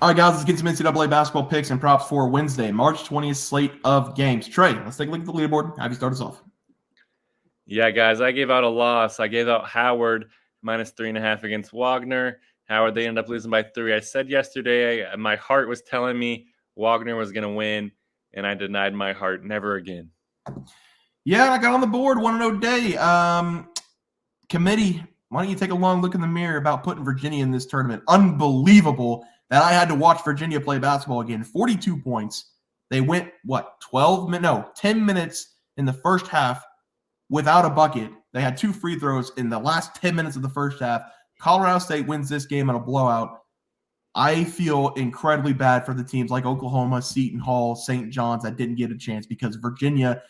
All right, guys, let's get some NCAA basketball picks and props for Wednesday, March 20th slate of games. Trey, let's take a look at the leaderboard. Have you start us off? Yeah, guys, I gave out a loss. I gave out Howard -3.5 against Wagner. Howard, they ended up losing by 3. I said yesterday, my heart was telling me Wagner was going to win, and I denied my heart. Never again. Yeah, I got on the board 1-0 day. Committee, why don't you take a long look in the mirror about putting Virginia in this tournament? Unbelievable that I had to watch Virginia play basketball again. 42 points. They went, 10 minutes in the first half without a bucket. They had 2 free throws in the last 10 minutes of the first half. Colorado State wins this game in a blowout. I feel incredibly bad for the teams like Oklahoma, Seton Hall, St. John's that didn't get a chance because Virginia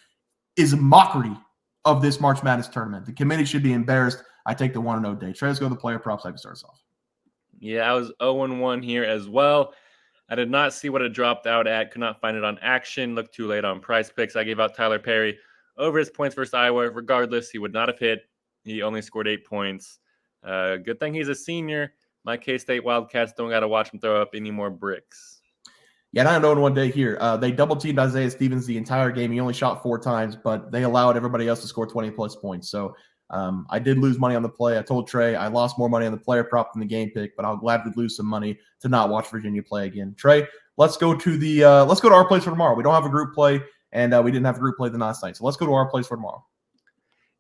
is a mockery of this March Madness tournament. The committee should be embarrassed. I take the 1-0 day. Trey, let's go to the player props. I can start us off. Yeah, I was 0-1 here as well. I did not see what it dropped out at. Could not find it on Action. Looked too late on PrizePicks. I gave out Tyler Perry over his points versus Iowa. Regardless, he would not have hit. He only scored 8 points. Good thing he's a senior. My K-State Wildcats don't got to watch him throw up any more bricks. Yeah, 9-0 day here. They double-teamed Isaiah Stevens the entire game. He only shot 4 times, but they allowed everybody else to score 20-plus points. So I did lose money on the play. I told Trey I lost more money on the player prop than the game pick, but I'll gladly lose some money to not watch Virginia play again. Trey, let's go to our plays for tomorrow. We don't have a group play, and we didn't have a group play the last night. So let's go to our plays for tomorrow.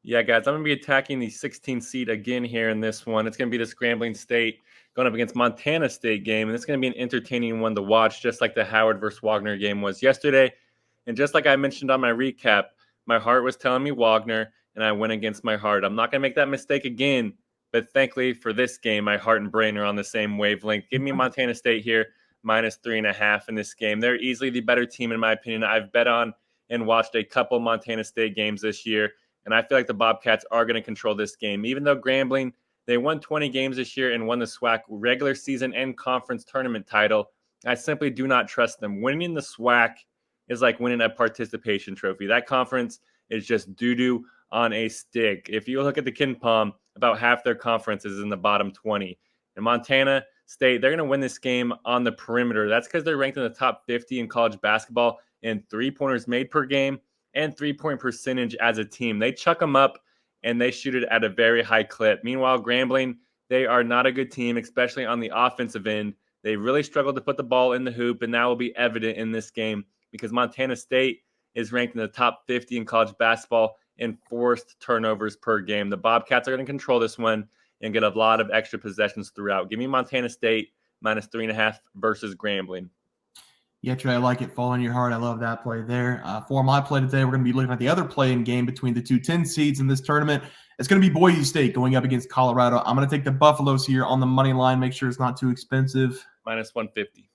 Yeah, guys, I'm going to be attacking the 16 seed again here in this one. It's going to be this Grambling State going up against Montana State game, and it's going to be an entertaining one to watch, just like the Howard versus Wagner game was yesterday. And just like I mentioned on my recap, my heart was telling me Wagner, and I went against my heart. I'm not going to make that mistake again, but thankfully for this game, my heart and brain are on the same wavelength. Give me Montana State here, -3.5 in this game. They're easily the better team, in my opinion. I've bet on and watched a couple Montana State games this year, and I feel like the Bobcats are going to control this game. Even though Grambling, they won 20 games this year and won the SWAC regular season and conference tournament title, I simply do not trust them. Winning the SWAC is like winning a participation trophy. That conference is just doo-doo on a stick. If you look at the KenPom, about half their conference is in the bottom 20. And Montana State, they're going to win this game on the perimeter. That's because they're ranked in the top 50 in college basketball in three-pointers made per game and three-point percentage as a team. They chuck them up, and they shoot it at a very high clip. Meanwhile, Grambling, they are not a good team, especially on the offensive end. They really struggled to put the ball in the hoop, and that will be evident in this game because Montana State is ranked in the top 50 in college basketball in forced turnovers per game. The Bobcats are going to control this one and get a lot of extra possessions throughout. Give me Montana State -3.5 versus Grambling. Yeah, Trey, I like it. Fall on your heart. I love that play there. For my play today, we're going to be looking at the other play-in game between the two 10 seeds in this tournament. It's going to be Boise State going up against Colorado. I'm going to take the Buffaloes here on the money line. Make sure it's not too expensive. -150.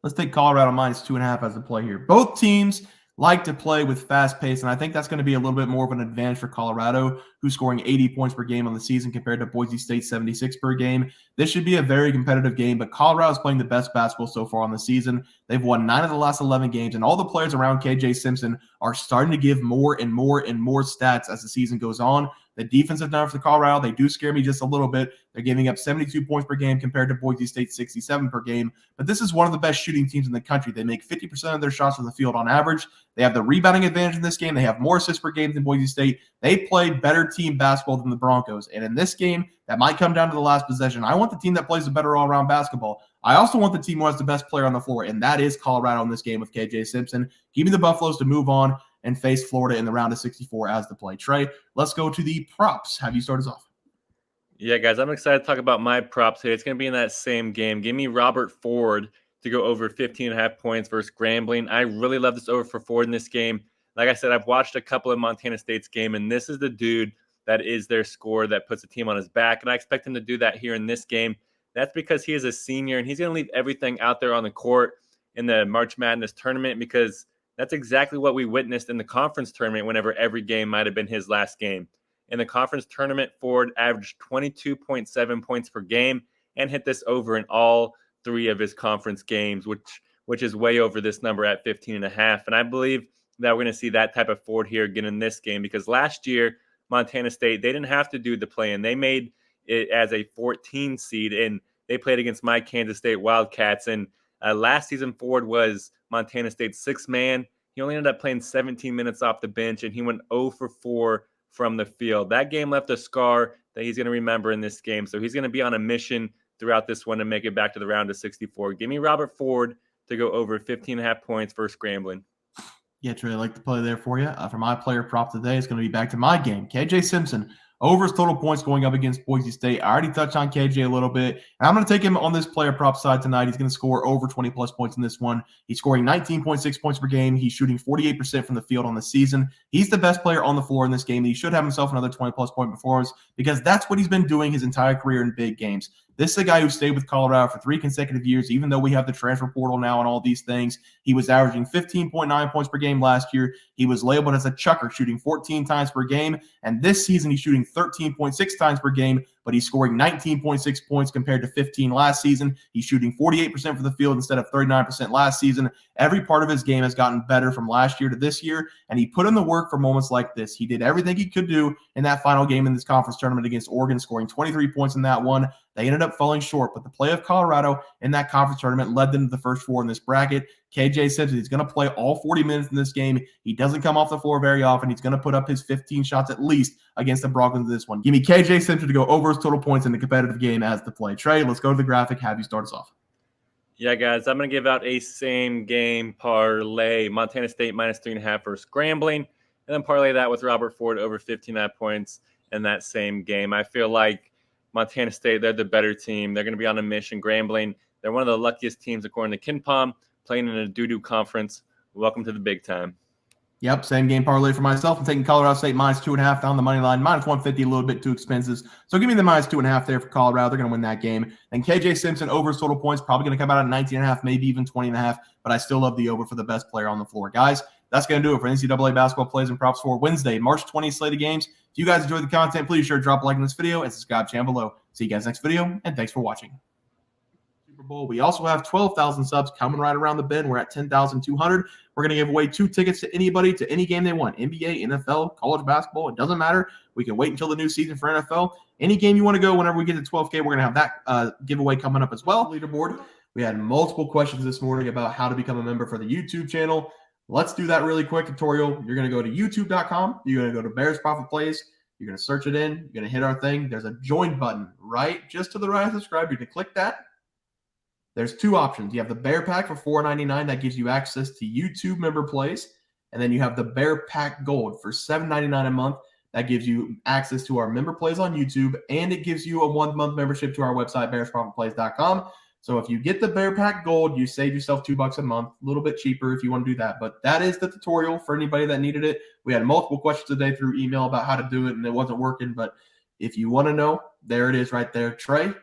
Let's take Colorado -2.5 as a play here. Both teams like to play with fast pace, and I think that's going to be a little bit more of an advantage for Colorado, who's scoring 80 points per game on the season compared to Boise State 76 per game. This should be a very competitive game, but Colorado is playing the best basketball so far on the season. They've won 9 of the last 11 games, and all the players around KJ Simpson are starting to give more and more and more stats as the season goes on. The defensive number for Colorado, they do scare me just a little bit. They're giving up 72 points per game compared to Boise State 67 per game. But this is one of the best shooting teams in the country. They make 50% of their shots from the field on average. They have the rebounding advantage in this game. They have more assists per game than Boise State. They play better team basketball than the Broncos. And in this game, that might come down to the last possession. I want the team that plays a better all-around basketball. I also want the team who has the best player on the floor, and that is Colorado in this game with KJ Simpson. Give me the Buffaloes to move on and face Florida in the round of 64 as the play. Trey, let's go to the props. Have you start us off? Yeah, guys, I'm excited to talk about my props today. It's going to be in that same game. Give me Robert Ford to go over 15.5 points versus Grambling. I really love this over for Ford in this game. Like I said, I've watched a couple of Montana State's game, and this is the dude that is their scorer that puts the team on his back, and I expect him to do that here in this game. That's because he is a senior, and he's going to leave everything out there on the court in the March Madness tournament because that's exactly what we witnessed in the conference tournament whenever every game might have been his last game. In the conference tournament, Ford averaged 22.7 points per game and hit this over in all 3 of his conference games, which is way over this number at 15.5. And I believe that we're going to see that type of Ford here again in this game because last year, Montana State, they didn't have to do the play-in. They made it as a 14 seed, and They played against my Kansas State Wildcats, and last season Ford was Montana State's sixth man. He only ended up playing 17 minutes off the bench, and he went 0 for 4 from the field. That game left a scar that he's going to remember in this game. So he's going to be on a mission throughout this one to make it back to the round of 64. Give me Robert Ford to go over 15.5 points versus Grambling. Yeah, Trey, I like the play there for you. For my player prop today, it's going to be back to my game. KJ Simpson, over his total points going up against Boise State. I already touched on KJ a little bit. And I'm going to take him on this player prop side tonight. He's going to score over 20-plus points in this one. He's scoring 19.6 points per game. He's shooting 48% from the field on the season. He's the best player on the floor in this game. And he should have himself another 20-plus point performance because that's what he's been doing his entire career in big games. This is a guy who stayed with Colorado for 3 consecutive years, even though we have the transfer portal now and all these things. He was averaging 15.9 points per game last year. He was labeled as a chucker, shooting 14 times per game. And this season, he's shooting 13.6 times per game, but he's scoring 19.6 points compared to 15 last season. He's shooting 48% from the field instead of 39% last season. Every part of his game has gotten better from last year to this year, and he put in the work for moments like this. He did everything he could do in that final game in this conference tournament against Oregon, scoring 23 points in that one. They ended up falling short, but the play of Colorado in that conference tournament led them to the first 4 in this bracket. KJ Simpson, he's going to play all 40 minutes in this game. He doesn't come off the floor very often. He's going to put up his 15 shots at least against the Broncos in this one. Give me KJ Simpson to go over his total points in the competitive game as the play. Trey, let's go to the graphic. Have you start us off. Yeah, guys, I'm going to give out a same game parlay. Montana State minus 3.5 versus Grambling, and then parlay that with Robert Ford over 15.5 points in that same game. I feel like Montana State, they're the better team. They're going to be on a mission. Grambling, they're one of the luckiest teams according to KenPom, playing in a doo-doo conference. Welcome to the big time. Yep, same game parlay for myself. I'm taking Colorado State minus 2.5 down the money line. Minus 150, a little bit too expensive. So give me the minus 2.5 there for Colorado. They're going to win that game. And KJ Simpson over his total points, probably going to come out at 19.5, maybe even 20.5. But I still love the over for the best player on the floor. Guys, that's going to do it for NCAA basketball plays and props for Wednesday, March 20th slate of games. If you guys enjoyed the content, please sure to drop a like on this video and subscribe channel below. See you guys next video, and thanks for watching. Super Bowl. We also have 12,000 subs coming right around the bend. We're at 10,200. We're going to give away 2 tickets to anybody to any game they want. NBA, NFL, college basketball. It doesn't matter. We can wait until the new season for NFL. Any game you want to go, whenever we get to 12K, we're going to have that giveaway coming up as well. Leaderboard. We had multiple questions this morning about how to become a member for the YouTube channel. Let's do that really quick tutorial. You're going to go to youtube.com. You're going to go to Bears Profit Plays. You're going to search it in. You're going to hit our thing. There's a join button right just to the right of subscribe. You can click that. There's 2 options. You have the Bear Pack for $4.99. That gives you access to YouTube member plays. And then you have the Bear Pack Gold for $7.99 a month. That gives you access to our member plays on YouTube. And it gives you a 1-month membership to our website, bearsprofitplays.com. So if you get the Bear Pack Gold, you save yourself $2 a month. A little bit cheaper if you want to do that. But that is the tutorial for anybody that needed it. We had multiple questions today through email about how to do it, and it wasn't working. But if you want to know, there it is right there. Trey,